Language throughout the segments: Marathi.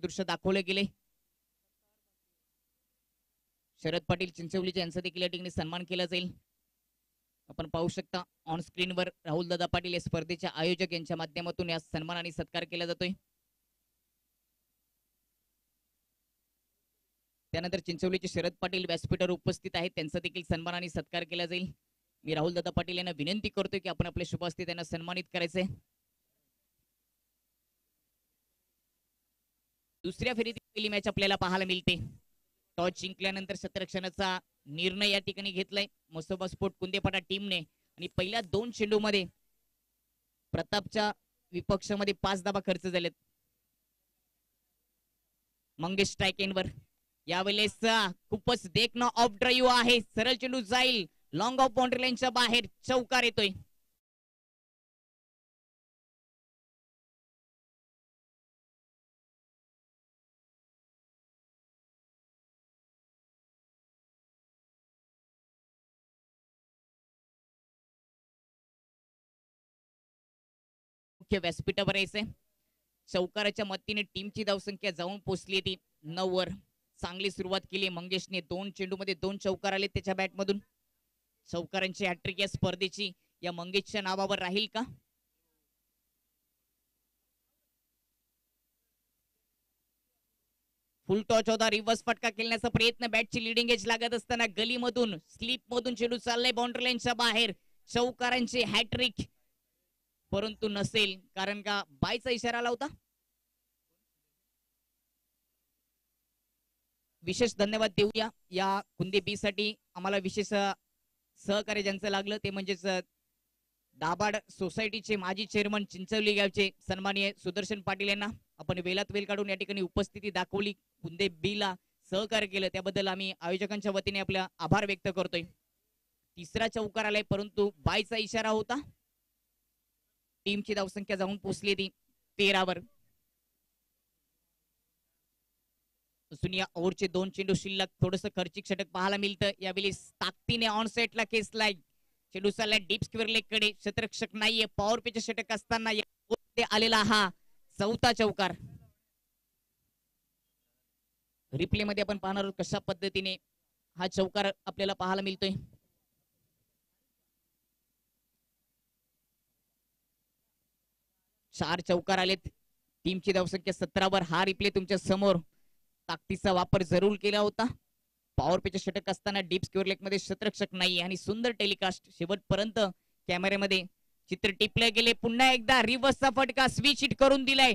दृश्य दाखवले गेले. शरद पाटील चिंचवलीचे यांचा देखील या ठिकाणी सन्मान केला जाईल. आपण पाहू शकता ऑन स्क्रीनवर राहुल दादा पाटील या स्पर्धेच्या आयोजक यांच्या माध्यमातून या सन्मान आणि सत्कार केला जातोय. त्यानंतर चिंचवलीचे शरद पाटील व्यासपीठावर उपस्थित आहेत, त्यांचा देखील सन्मान आणि सत्कार केला जाईल. मी राहुल दादा पाटील यांना विनंती करतोय की आपण आपल्या शुभ हस्ते त्यांना सन्मानित करायचंय. दुसऱ्या फेरीतील पहिली मॅच आपल्याला पाहायला मिळते. टॉस जिंकल्यानंतर क्षेत्ररक्षणाचा निर्णय या ठिकाणी घेतलाय मसोबा स्पोर्ट कुंदेपाडा टीमने आणि पहिल्या 2 चेंडूमध्ये प्रतापच्या विपक्षामध्ये 5 धावा खर्च झालेत. मंगेश स्ट्रायकेनवर यावेळेस खूपच देखणं ऑफ ड्राईव्ह आहे. सरळ चेंडू जाईल लॉंग ऑफ बाउंड्री लाईनच्या बाहेर, चौकार येतोय. मुख्य व्यासपीठावर यायचंय. चौकाराच्या मदतीने टीमची धावसंख्या जाऊन पोहोचली ती 9 वर. चांगली सुरुवात केली मंगेशने. 2 चेंडूमध्ये 2 चौकार आले त्याच्या बॅटमधून. चौकारांची हॅट्रिक या स्पर्धेची या मंगेशच्या नावावर राहील का? फुल टॉच होता. रिव्हर्स फटका खेळण्याचा प्रयत्न. बॅटची लिडिंग एज लागत असताना गलीमधून स्लिप मधून चेंडू चाललाय बाउंड्री लाईनच्या बाहेर. चौकारांची हॅट्रिक परंतु नसेल, कारण का बायचा इशारा आला होता. विशेष धन्यवाद देऊया या कुंदे बी साठी. आम्हाला विशेष सहकार्य ज्यांचं लागलं ते म्हणजेच दाभाड सोसायटीचे माजी चेअरमन चिंचवली गावचे सन्माननीय सुदर्शन पाटील यांना. आपण वेळात वेळ काढून या ठिकाणी उपस्थिती दाखवली, कुंदे बी ला सहकार्य केलं, त्याबद्दल आम्ही आयोजकांच्या वतीने आपला आभार व्यक्त करतोय. तिसरा चौकार आलाय परंतु बायचा इशारा होता. टीमची धावसंख्या जाऊन पोहोचली ती 13 वर. अजून या ओव्हरचे 2 चेंडू शिल्लक. थोडस खर्चिक षटक पाहायला मिळतं यावेळी. ताकदीने ऑन सेटला केसलाय. चेंडू चाललाय डीप स्क्वेअर लेग कडे. क्षेत्ररक्षक नाहीये. पॉवर पिच षटक असताना आलेला हा 4था चौकार. रिप्ले मध्ये आपण पाहणार आहोत कशा पद्धतीने हा चौकार आपल्याला पाहायला मिळतोय. चार चौकार आलेत. टीमची धावसंख्या 17 वर. हा रिप्ले तुमच्या समोर. ताकदीचा वापर जरूर केला होता. पॉवर पिच षटक असताना डीप स्क्वेअर लेग मध्ये क्षेत्ररक्षक नाही आणि सुंदर टेलिकास्ट. शेवटपर्यंत कॅमेऱ्यामध्ये चित्र टिपले गेले. पुन्हा एकदा रिव्हर्सचा फटका स्विच हिट करून दिलाय.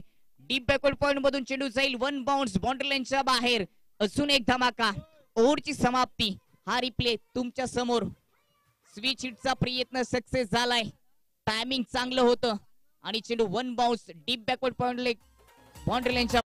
डीप बॅकवर्ड पॉइंट मधून चेंडू जाईल 1 बाउंस बाउंड्री लाईनच्या बाहेर. अजून एक धमाका. ओव्हरची समाप्ती. हा रिप्ले तुमच्या समोर. स्विच हिटचा प्रयत्न सक्सेस झालाय. टायमिंग चांगलं होतं आणि चेंडू 1 bounce deep backward point leg boundary लाईनच्या.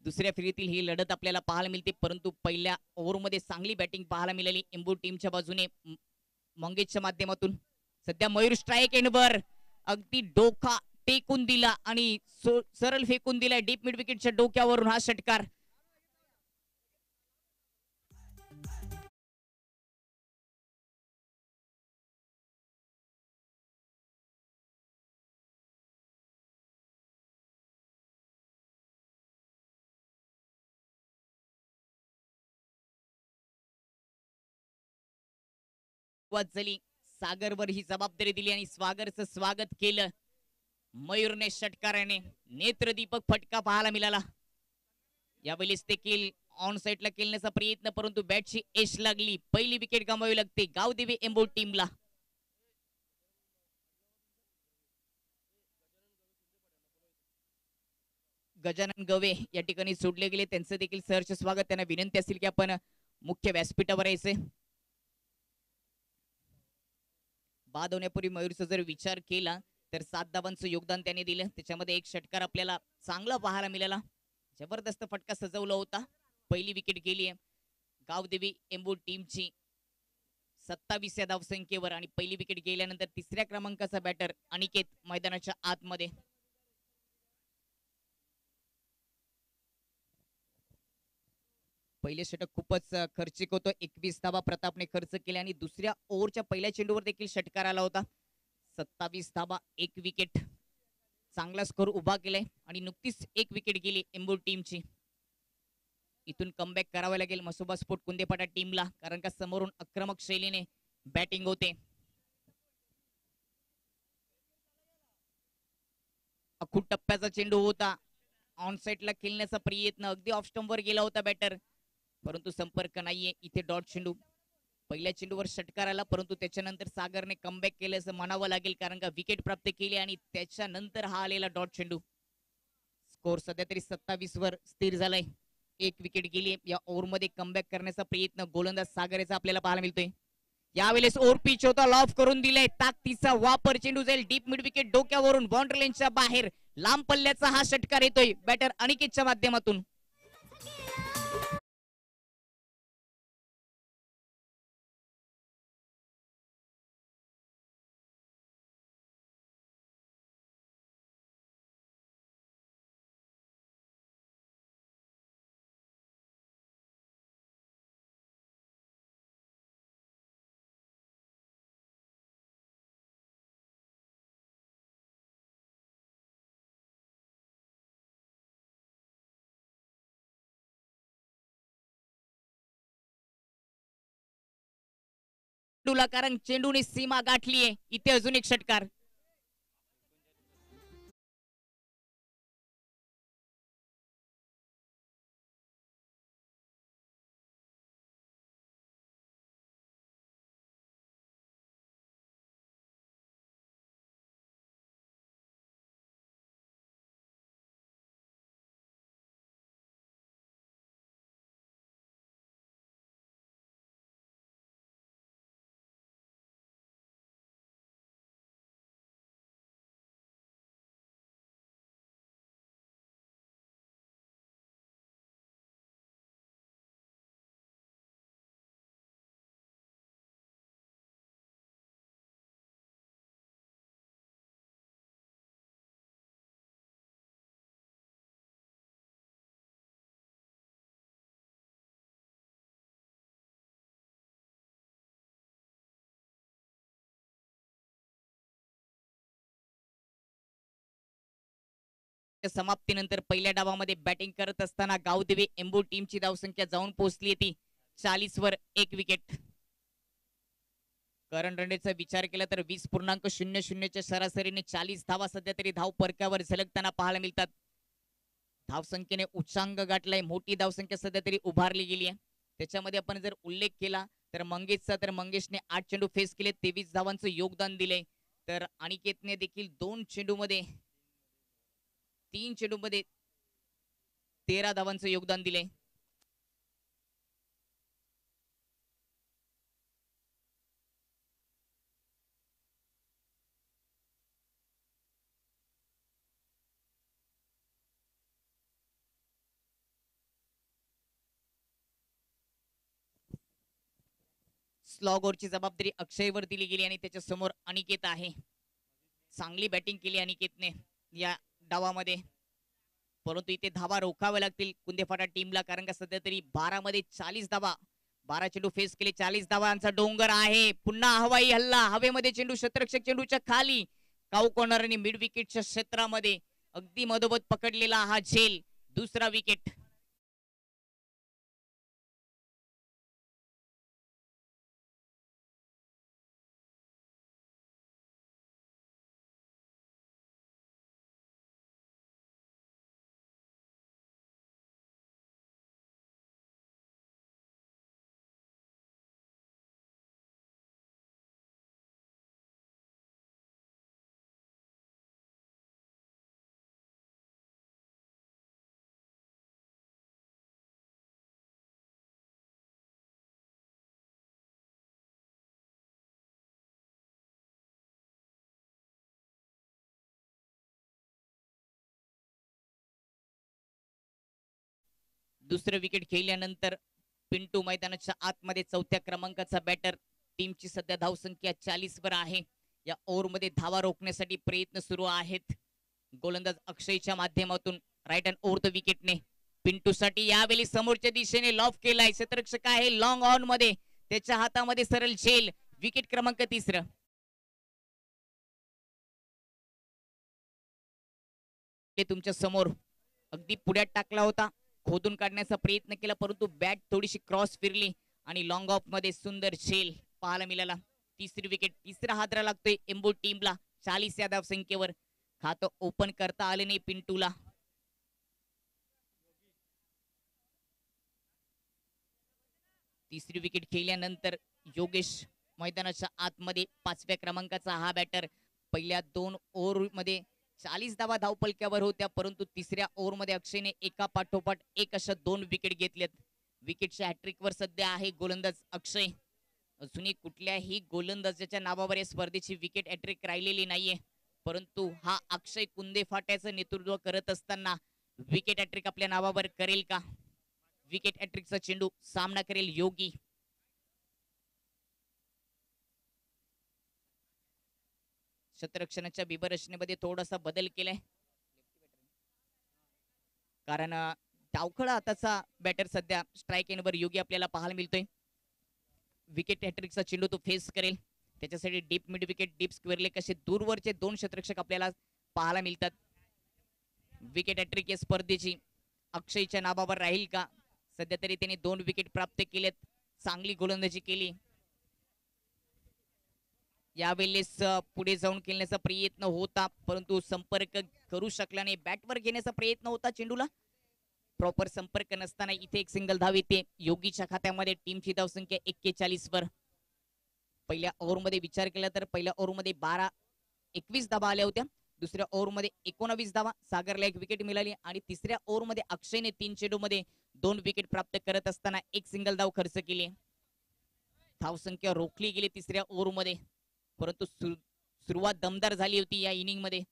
दुसऱ्या फेरीतील ही लढत आपल्याला पाहायला मिळते, परंतु पहिल्या ओव्हरमध्ये चांगली बॅटिंग पाहायला मिळाली एम्बू टीमच्या बाजूने मंगेशच्या माध्यमातून. सध्या मयूर स्ट्राईक एंडवर अगदी डोका टेकून दिला आणि सरळ फेकून दिलाय डीप मिड विकेटच्या डोक्यावरून हा षटकार. झाली. सागरवर ही जबाबदारी दिली आणि स्वागरचं स्वागत केलं. मयूरने षटकाराने नेत्रदीपक फटका पाहायला मिळाला. यावेळेस देखील ऑन साइडला खेळण्याचा प्रयत्न, परंतु बॅटची एश लागली. पहिली विकेट गमावी लागते गावदेवी एम्बो टीमला. गजानन गवे या ठिकाणी सोडले गेले, त्यांचं देखील सहर्ष स्वागत. त्यांना विनंती असेल की आपण मुख्य व्यासपीठावर यायचे. बाद होण्यापूर्वी मयूरचा जर विचार केला तर 7 धावांचं योगदान त्याने दिलं. त्याच्यामध्ये एक षटकार आपल्याला चांगला पाहायला मिळाला. जबरदस्त फटका सजवला होता. पहिली विकेट गेली आहे गावदेवी एम्बू टीमची 27 धावसंख्येवर आणि पहिली विकेट गेल्यानंतर तिसऱ्या क्रमांकाचा बॅटर अनिकेत मैदानाच्या आतमध्ये. पहिले षटक खूपच खर्चिक होतं. 21 धावा प्रतापने खर्च केल्या आणि दुसऱ्या ओव्हरच्या पहिल्या चेंडूवर देखील षटकार आला होता. 27 धावा, 1 विकेट, चांगला स्कोर उभा केलाय आणि नुकतीच 1 विकेट गेली एम्बू टीमची. इथून कमबॅक करावा लागेल मसोबा स्पोर्ट कुंदेपाडा टीमला, कारण का समोरून आक्रमक शैलीने बॅटिंग होते. अखूट टप्प्याचा चेंडू होता. ऑन साइडला खेळण्याचा प्रयत्न, अगदी ऑफ स्टंपवर गेला होता बॅटर, परंतु संपर्क नाहीये. इथे डॉट चेंडू. पहिल्या चेंडूवर षटकार आला, परंतु त्याच्यानंतर सागरने कमबॅक केलं असं म्हणावं लागेल, कारण का विकेट प्राप्त केली आणि त्याच्यानंतर हा आलेला डॉट चेंडू. स्कोर सध्या तरी 27 वर स्थिर झालाय. 1 विकेट गेली. या ओव्हर मध्ये कमबॅक करण्याचा प्रयत्न गोलंदाज सागरेचा आपल्याला पाहायला मिळतोय. यावेळेस ओव्हर पिच होता, लॉफ करून दिलाय. ताकदीचा वापर, चेंडू जाईल डीप मिड विकेट डोक्यावरून बाउंड्री लाईनच्या बाहेर. लांब पल्ल्याचा हा षटकार येतोय बॅटर अनिकेतच्या माध्यमातून. चेंडूला, कारण चेंडूने सीमा गाठलीये. इथे अजून एक षटकार. समाप्तीनंतर पहिल्या डावामध्ये बॅटिंग करत असताना गावदेवी एम्बू टीमची धावसंख्या जाऊन पोहोचली ती 40 वर. 1 विकेट. करण रंडेचा विचार केला तर 20.00 च्या सरासरीने 40 धावा सध्या तरी धाव परक्यावर झलकताना पाहायला मिळतात. धावसंख्येने उच्चांक गाठलाय. मोठी धावसंख्या सध्या तरी उभारली गेली आहे. त्याच्यामध्ये आपण जर उल्लेख केला तर मंगेशचा, तर मंगेशने 8 चेंडू फेस केले, 23 धावांचं योगदान दिले. तर अनिकेतने देखील 2 चेंडूमध्ये 3 चेंडूमध्ये 13 धावांचं योगदान दिले. स्लॉगरची जबाबदारी अक्षयवर दिली गेली आणि त्याच्या समोर अनिकेत आहे. चांगली बॅटिंग केली अनिकेतने या डावामध्ये, परंतु इथे धावा रोखाव्या लागतील कुंदेफाटा टीमला, कारण का सध्या तरी 12 मध्ये 40 धावा, 12 चेंडू फेस केले, 40 धावांचा डोंगर आहे. पुन्हा हवाई हल्ला, हवेमध्ये चेंडू क्षेत्ररक्षक चेंडूच्या खाली. काऊ कॉर्नर आणि मिड विकेटच्या क्षेत्रामध्ये अगदी मधोमध पकडलेला हा झेल. दुसरा विकेट. दुसरं विकेट खेळल्यानंतर पिंटू मैदानाच्या आतमध्ये चौथ्या क्रमांकाचा बॅटर. टीमची सध्या धावसंख्या 40 वर आहे. या ओव्हरमध्ये धावा रोखण्यासाठी प्रयत्न सुरू आहेत. गोलंदाज अक्षयच्या माध्यमातून राईट हँड ओव्हर द विकेटने पिंटू साठी यावेळी समोरच्या दिशेने लॉफ केलाय. क्षेत्ररक्षक आहे लॉंग ऑन मध्ये, त्याच्या हातामध्ये सरळ झेल. विकेट क्रमांक 3. तुमच्या समोर अगदी पुढ्यात टाकला होता, खोदून काढण्याचा प्रयत्न केला, परंतु बॅट थोडीशी क्रॉस फिरली आणि लॉंग ऑफ मध्ये सुंदर झेल पाहायला मिळाला. तिसरी विकेट, तिसरा हादरा लागतोय एम्बो टीमला 40 या धाव संख्येवर. खातं ओपन करता आले नाही पिंटूला. तिसरी विकेट खेळल्यानंतर योगेश मैदानाच्या आतमध्ये 5व्या क्रमांकाचा हा बॅटर. पहिल्या 2 ओव्हर मध्ये 40 धावा धावपलक्यावर होत्या, परंतु तिसऱ्या ओव्हर मध्ये अक्षयने एका पाठोपाठ एक अशा 2 विकेट घेतल्यात. विकेटच्या हॅट्रिक वर सध्या आहे गोलंदाज अक्षय. अजूनही कुठल्याही गोलंदाजाच्या नावावर या स्पर्धेची विकेट हॅट्रिक राहिलेली नाहीये, परंतु हा अक्षय कुंदे फाट्याचं नेतृत्व करत असताना विकेट हॅट्रिक आपल्या नावावर करेल का? विकेट हॅट्रिकचा चेंडू, सामना करेल योगी. क्षेत्ररक्षणाच्या बिबरचनेमध्ये थोडासा बदल केलाय, कारण डावखळा हाताचा बॅटर सध्या स्ट्राईक एंडवर योगी आपल्याला पाहायला मिळतोय. विकेट हॅट्रिकचा चेंडू तो फेस करेल. त्याच्यासाठी deep mid wicket, deep square leg असे दूरवरचे 2 क्षेत्ररक्षक आपल्याला पाहायला मिळतात. विकेट हॅट्रिक या स्पर्धेची अक्षयच्या नावावर राहील का? सध्या तरी त्याने 2 विकेट प्राप्त केलेत, चांगली गोलंदाजी केली. यावेळेस पुढे जाऊन खेळण्याचा प्रयत्न होता, परंतु संपर्क करू शकला नाही. बॅटवर घेण्याचा प्रयत्न होता, चेंडूला प्रॉपर संपर्क नसताना इथे एक सिंगल धाव येते योगीच्या खात्यामध्ये. टीमची धावसंख्या 41 वर. पहिल्या ओव्हरमध्ये विचार केला तर पहिल्या ओव्हरमध्ये 21 धावा आल्या होत्या. दुसऱ्या ओव्हरमध्ये 19 धावा, सागरला 1 विकेट मिळाली आणि तिसऱ्या ओव्हरमध्ये अक्षयने 3 चेंडूमध्ये 2 विकेट प्राप्त करत असताना एक सिंगल धाव खर्च केली. धावसंख्या रोखली गेली तिसऱ्या ओव्हरमध्ये, परंतु सुरुवात दमदार झाली होती या इनिंग मध्ये.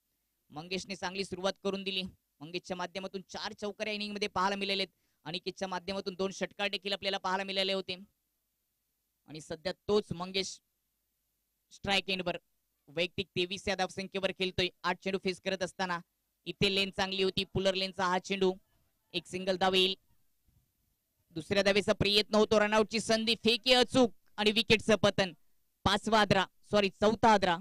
मंगेशने चांगली सुरुवात करून दिली. मंगेशच्या माध्यमातून 4 चौकाऱ्या इनिंग मध्ये पाहायला मिळालेत. अनिकेतच्या माध्यमातून 2 षटकार देखील आपल्याला पाहायला मिळाले होते. आणि सध्या तोच मंगेश स्ट्राईक एंडवर वैयक्तिक 23 या धावसंख्येवर खेळतोय. 8 चेंडू फेस करत असताना इथे लेन चांगली होती, पुलर लेनचा हा चेंडू, एक सिंगल धाव येईल. दुसऱ्या धावेचा प्रयत्न होतो, रनआउटची संधी, फेकी अचूक आणि विकेटचं पतन. 5वा हादरा, सॉरी 4था हादरा.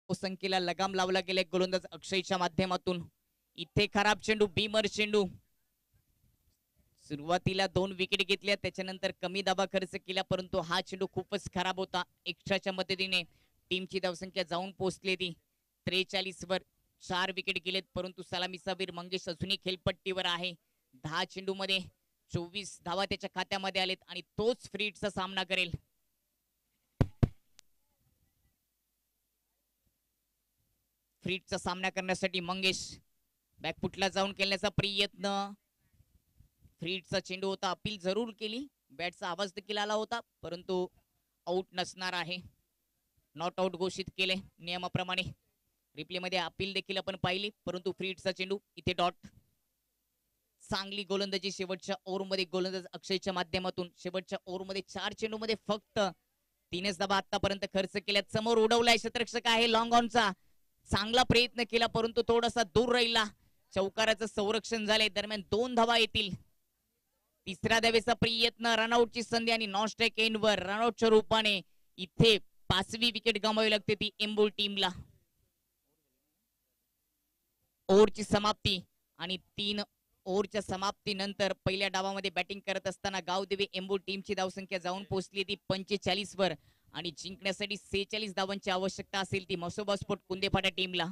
संख्येला लगाम लावला गेला गोलंदाज अक्षयच्या माध्यमातून. इथे खराब चेंडू, बीमर चेंडू. सुरुवातीला 2 विकेट घेतल्या, त्याच्यानंतर कमी दाबा खर्च केला, परंतु हा चेंडू खूपच खराब होता. एक्स्ट्राच्या मदतीने टीमची धावसंख्या जाऊन पोहोचली ती 43 वर. 4 विकेट गेलेत, परंतु सलामीचा मंगेश अजूनही खेळपट्टीवर आहे. 10 चेंडू मध्ये 24 धावा त्याच्या खात्यामध्ये आलेत आणि तोच फ्रीटचा सामना करेल. फ्रीटचा सामना करण्यासाठी मंगेश बॅकफुटला जाऊन खेळण्याचा प्रयत्न. फ्रीटचा चेंडू होता, अपील जरूर केली, बॅटचा आवाज देखील आला होता, परंतु आउट नसणार आहे. नॉट आउट घोषित केले नियमाप्रमाणे. रिप्ले मध्ये अपील देखील आपण पाहिली, परंतु फ्रीटचा चेंडू इथे डॉट. चांगली गोलंदाजी शेवटच्या ओव्हरमध्ये गोलंदाज अक्षयच्या माध्यमातून. शेवटच्या ओव्हरमध्ये 4 चेंडू मध्ये फक्त 3च धावा आतापर्यंत खर्च केल्यात. समोर उडवलाय क्षेत्ररक्षक आहे लॉंग ऑनचा, चांगला प्रयत्न केला, परंतु थोडासा दूर राहिला. चौकाराचं संरक्षण झाले, दरम्यान 2 धावा येतील. तिसऱ्या धावेचा प्रयत्न, रनआउटची संधी आणि नॉन स्ट्राईक एंडवर रनआउटच्या रूपाने इथे 5वी विकेट गमावी लागते ती एम्बोल टीमला. ओव्हरची समाप्ती आणि 3 ओव्हरच्या समाप्तीनंतर पहिल्या डावामध्ये बॅटिंग करत असताना गावदेवी एम्बोल टीमची धावसंख्या जाऊन पोहोचली ती 45 वर आणि जिंकण्यासाठी 46 धावांची आवश्यकता असेल ती मसोबा स्पोर्ट कुंदेफाटा टीमला.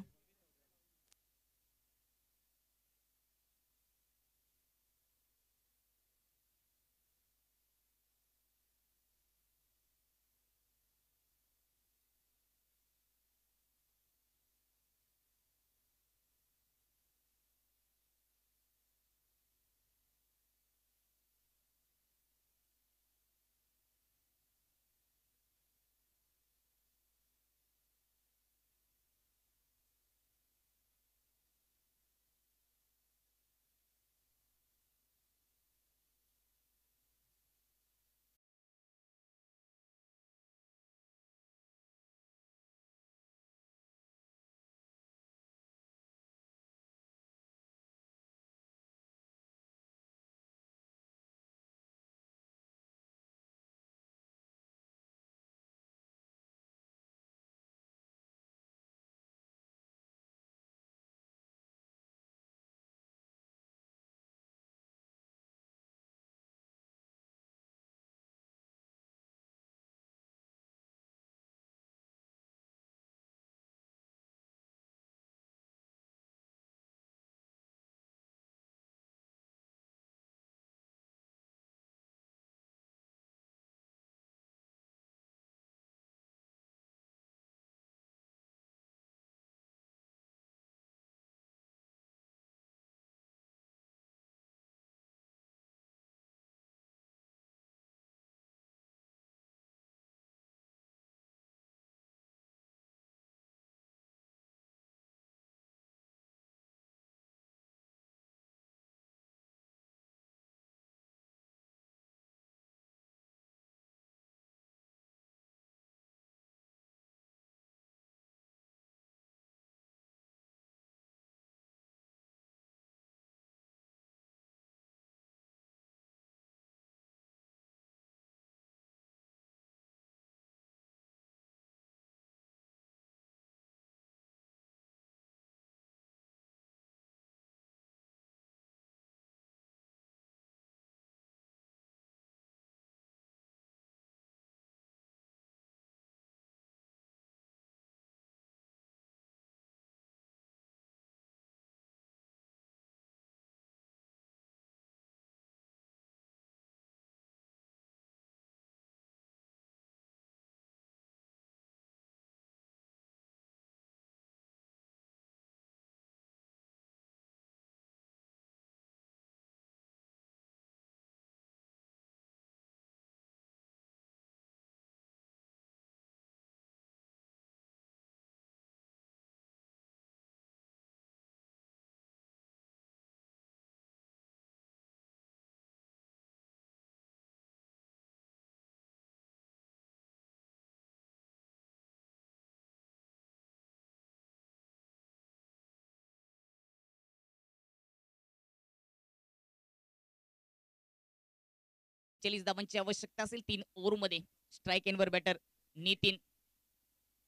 धावांची आवश्यकता असेल 3 ओव्हरमध्ये. स्ट्राईक एनवर बॅटर नितीन.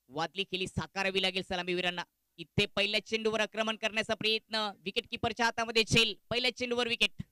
वादली केली साकारावी लागेल सलामीवीरांना. इथे पहिल्या चेंडूवर आक्रमण करण्याचा प्रयत्न. विकेट किपरच्या हातामध्ये झेल. पहिल्या चेंडूवर विकेट.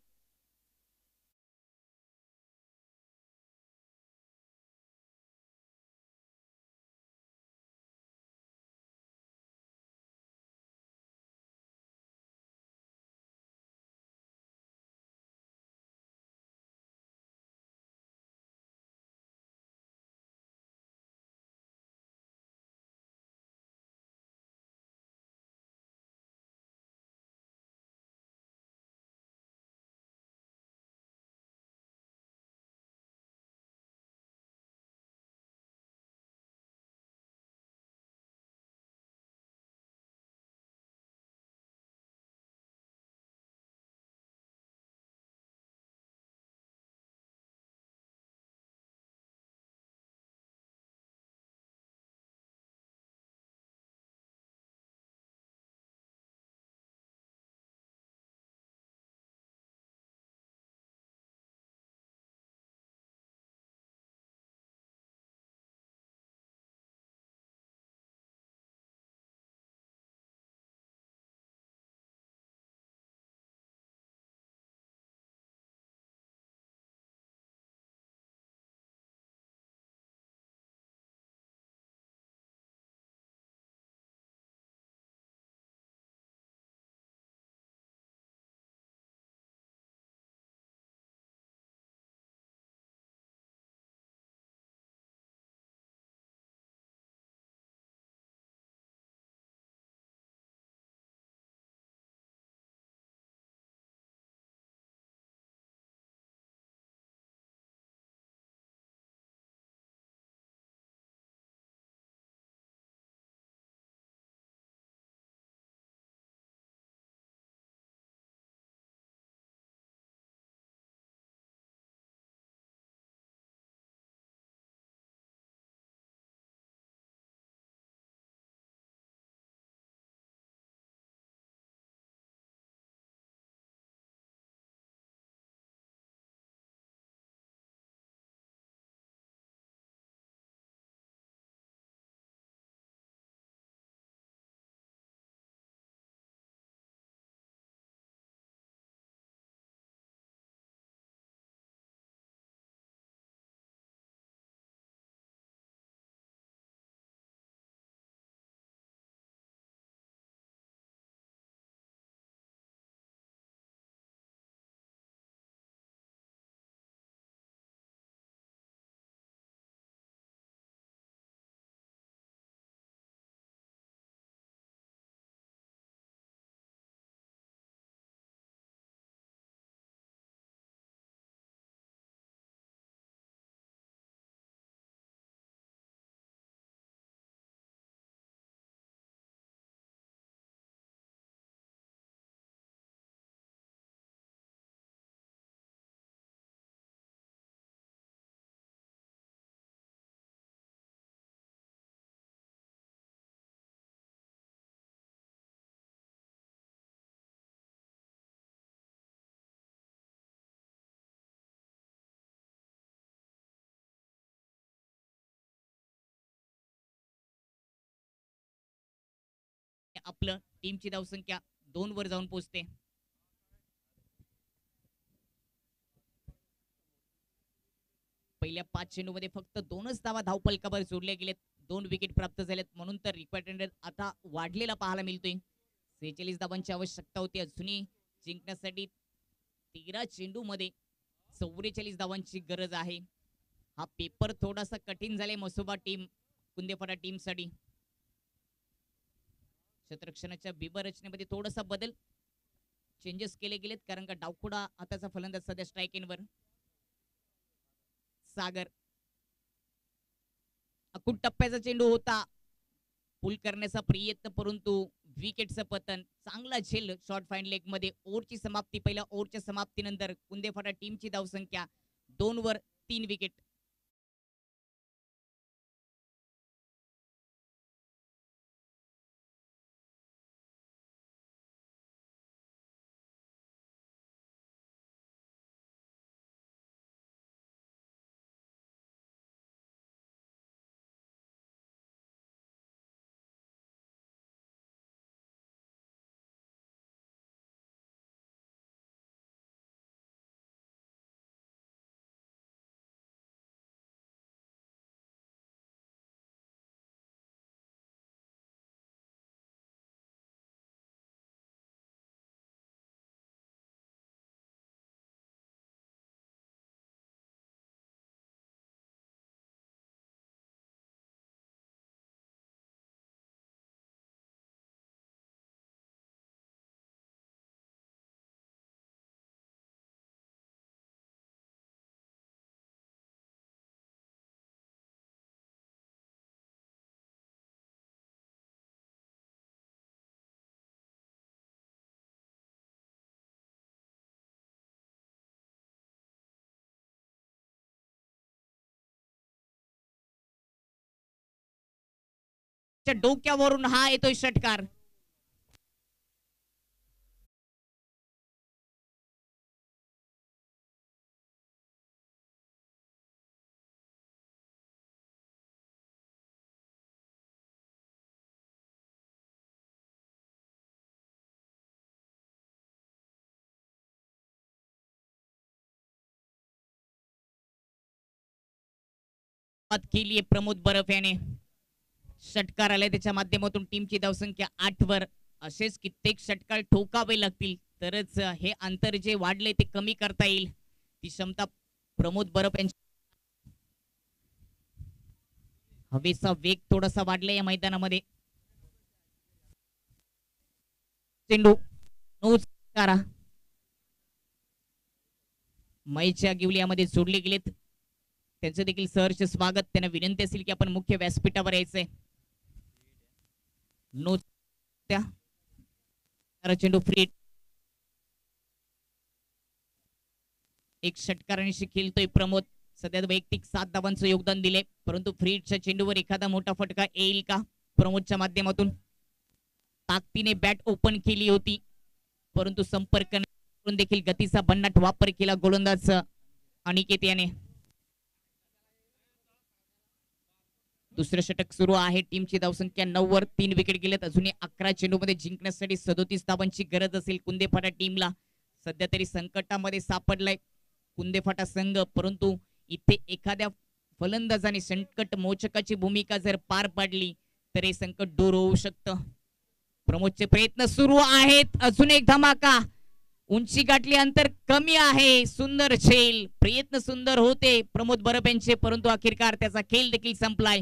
आपलं. टीमची धावसंख्या 2 वर जाऊन पोहोचते. पहिल्या 5 चेंडूमध्ये फक्त 2च धावा धावपलकावर जोडल्या गेलेत. 2 विकेट प्राप्त झालेत, म्हणून तर रिक्वायर्ड आता वाढलेला पाहायला मिळतोय. 46 धावांची आवश्यकता होती अजूनही जिंकण्यासाठी. 13 चेंडू मध्ये 44 धावांची गरज आहे. हा पेपर थोडासा कठीण झालाय मसोबा टीम, कुंदेफाटा टीम साठी. क्षेत्ररक्षणाच्या बिबर रचनेमध्ये थोडासा बदल, चेंजेस केले गेलेत, कारण का डावखुडा आताचा फलंदाज सध्या स्ट्राईक इन वर. सागर, अकुट टप्प्याचा चेंडू होता, पुल करण्याचा प्रयत्न, परंतु विकेटचं पतन. चांगला झेल शॉर्ट फाईन लेग मध्ये. ओव्हरची समाप्ती, पहिल्या ओव्हरच्या समाप्तीनंतर कुंदेफाटा टीमची धावसंख्या 2 वर 3 विकेट. डोक्यावरून हा येतोय षटकार. केली प्रमोद बरफ याने. षटकार आलाय, त्याच्या माध्यमातून टीमची धावसंख्या 8 वर. असेच कित्येक षटकार ठोकावे लागतील तरच हे अंतर जे वाढले ते कमी करता येईल. ती क्षमता प्रमोद बरफ यांची. हवेचा वेग थोडासा वाढला या मैदानामध्ये. चेंडू नमस्कारा मैच्या गिवलियामध्ये जोडले गेलेत, त्यांचं देखील सहर्ष स्वागत. त्यांना विनंती असेल की आपण मुख्य व्यासपीठावर यायचंय. नो त्या चेंडू फ्री. एक षटकारांशी खेळतोय प्रमोद. सध्या वैयक्तिक 7 धावांचं योगदान दिले, परंतु फ्रीडच्या चेंडूवर एखादा मोठा फटका येईल का प्रमोदच्या माध्यमातून. ताकदीने बॅट ओपन केली होती, परंतु संपर्क करून देखील गतीचा भन्नाट वापर केला गोलंदाज अनिकेत याने. दुसरं षटक सुरू आहे. टीमची धावसंख्या 9 वर 3 विकेट गेलेत. अजूनही 11 चेंडूमध्ये जिंकण्यासाठी 37 धावांची गरज असेल कुंदेफाटा टीमला. सध्या तरी संकटामध्ये सापडलाय कुंदेफाटा संघ, परंतु इथे एखाद्या फलंदाजाने संकट मोचकाची भूमिका जर पार पाडली तर हे संकट दूर होऊ शकतं. प्रमोदचे प्रयत्न सुरू आहेत. अजून एक धमाका, उंची गाठली, अंतर कमी आहे. सुंदर झेल, प्रयत्न सुंदर होते प्रमोद बरप यांचे, परंतु अखेरकार त्याचा खेळ देखील संपलाय.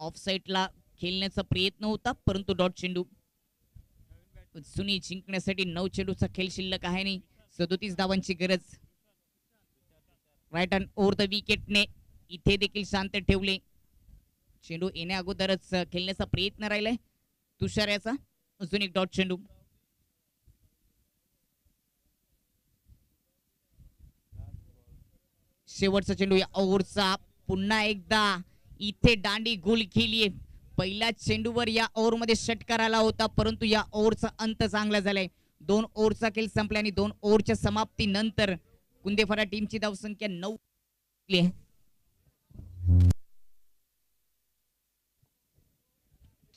ऑफ साईडला खेळण्याचा प्रयत्न होता, परंतु डॉट चेंडू. सुनी जिंकण्यासाठी 9 चेंडूचा खेळ शिल्लक आहे आणि 37 धावांची गरज. राईट हँड ओव्हर द विकेटने इथे देखील शांत ठेवले. चेंडू येण्या अगोदरच खेळण्याचा प्रयत्न राहिलाय तुषार याचा. अजून एक डॉट चेंडू. शेवटचा चेंडू या ओव्हरचा. पुन्हा एकदा इथे दांडी गोल केलीये. पहिल्या चेंडूवर या ओव्हर मध्ये षटकार आला होता, परंतु या ओव्हरचा अंत चांगला झालाय. 2 ओव्हरचा खेळ संपला आणि 2 ओव्हरच्या समाप्तीनंतर कुंदेफाडा टीमची धावसंख्या 9.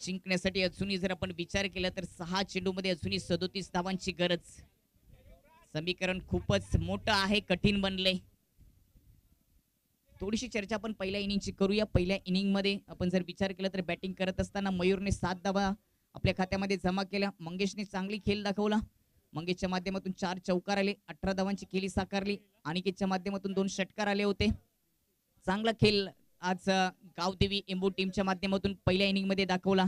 जिंकण्यासाठी अजूनही जर आपण विचार केला तर 6 चेंडूमध्ये अजूनही 37 धावांची गरज. समीकरण खूपच मोठं आहे, कठीण बनलंय. थोडीशी चर्चा आपण पहिल्या इनिंगची करूया. पहिल्या इनिंग मध्ये आपण जर विचार केला तर बॅटिंग करत असताना मयूरने 7 धावा आपल्या खात्यामध्ये जमा केल्या. मंगेशने चांगली खेळ दाखवला. मंगेशच्या माध्यमातून 4 चौकार आले, 18 धावांची खेळी साकारली. अनिकेतच्या माध्यमातून 2 षटकार आले होते. चांगला खेळ आज गावदेवी एम्बू टीमच्या माध्यमातून पहिल्या इनिंग मध्ये दाखवला.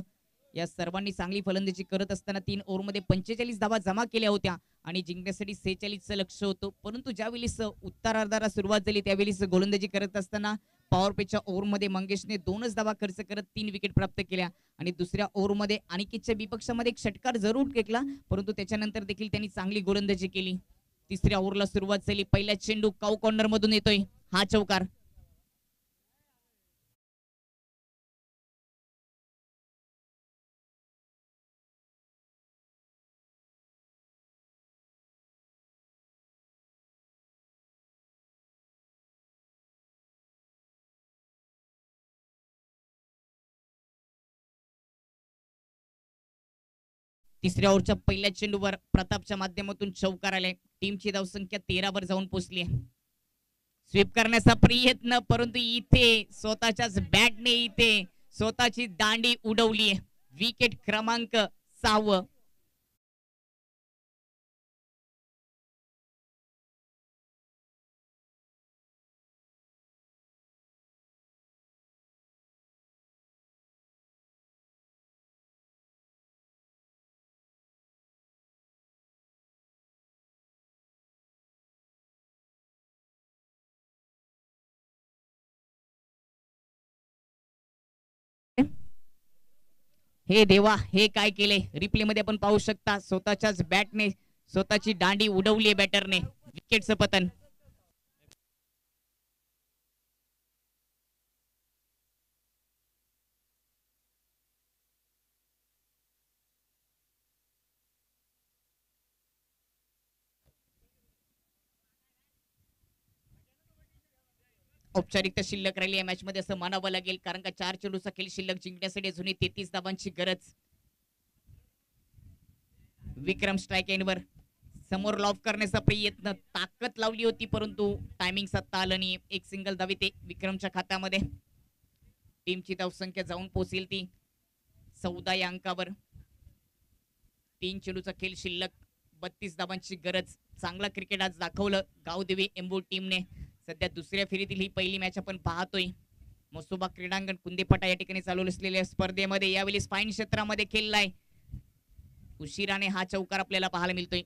या सर्वांनी चांगली फलंदाजी करत असताना 3 ओव्हर मध्ये 45 धावा जमा केल्या होत्या आणि जिंकण्यासाठी 46चं लक्ष होतं. परंतु ज्यावेळेस उत्तरार्धाला सुरुवात झाली त्यावेळेस गोलंदाजी करत असताना पॉवर प्लेच्या ओव्हर मध्ये मंगेशने 2च धावा खर्च करत 3 विकेट प्राप्त केल्या आणि दुसऱ्या ओव्हर मध्ये अनिकेतच्या विपक्षामध्ये एक षटकार जरूर फेकला, परंतु त्याच्यानंतर देखील त्यांनी चांगली गोलंदाजी केली. तिसऱ्या ओव्हरला सुरुवात झाली. पहिला चेंडू काऊ कॉर्नर मधून येतोय, हा चौकार. तिसऱ्या ओव्हरच्या पहिल्या चेंडूवर प्रतापच्या माध्यमातून चौकार आले. टीमची धावसंख्या 13 वर जाऊन पोहोचली. स्वीप करण्याचा प्रयत्न, परंतु इथे स्वतःच्याच बॅटने इथे स्वतःची दांडी उडवली. विकेट क्रमांक 6. हे देवा, हे काय केले? रिप्ले मध्ये आपण पाहू शकता स्वतःच्याच बॅटने स्वतःची दांडी उडवली बॅटरने. विकेटचं पतन. औपचारिकता शिल्लक राहिली या मॅच मध्ये असं मानावं लागेल, कारण का 4 चेंडूचा खेळ शिल्लक जिंकण्यासाठी अजूनही 33 धावांची गरज. विक्रम स्ट्राईक एंडवर समोर लॉफ करण्याचा प्रयत्न, ताकद लावली होती परंतु टायमिंग सत्ता आलं आणि एक सिंगल धाव ते विक्रमच्या खात्यामध्ये. टीमची धावसंख्या जाऊन पोहोचेल ती 14 या अंकावर. 3 चेंडूचा खेळ शिल्लक, 32 धावांची गरज. चांगला क्रिकेट आज दाखवलं गावदेवी एम्बू टीमने. सध्या दुसऱ्या फेरीतील ही पहिली मॅच आपण पाहतोय. मसोबा क्रीडांगण कुंदेफाटा या ठिकाणी चालू असलेल्या स्पर्धेमध्ये यावेळी फाईन क्षेत्रामध्ये खेळलाय. उशिराने हा चौकार आपल्याला पाहायला मिळतोय.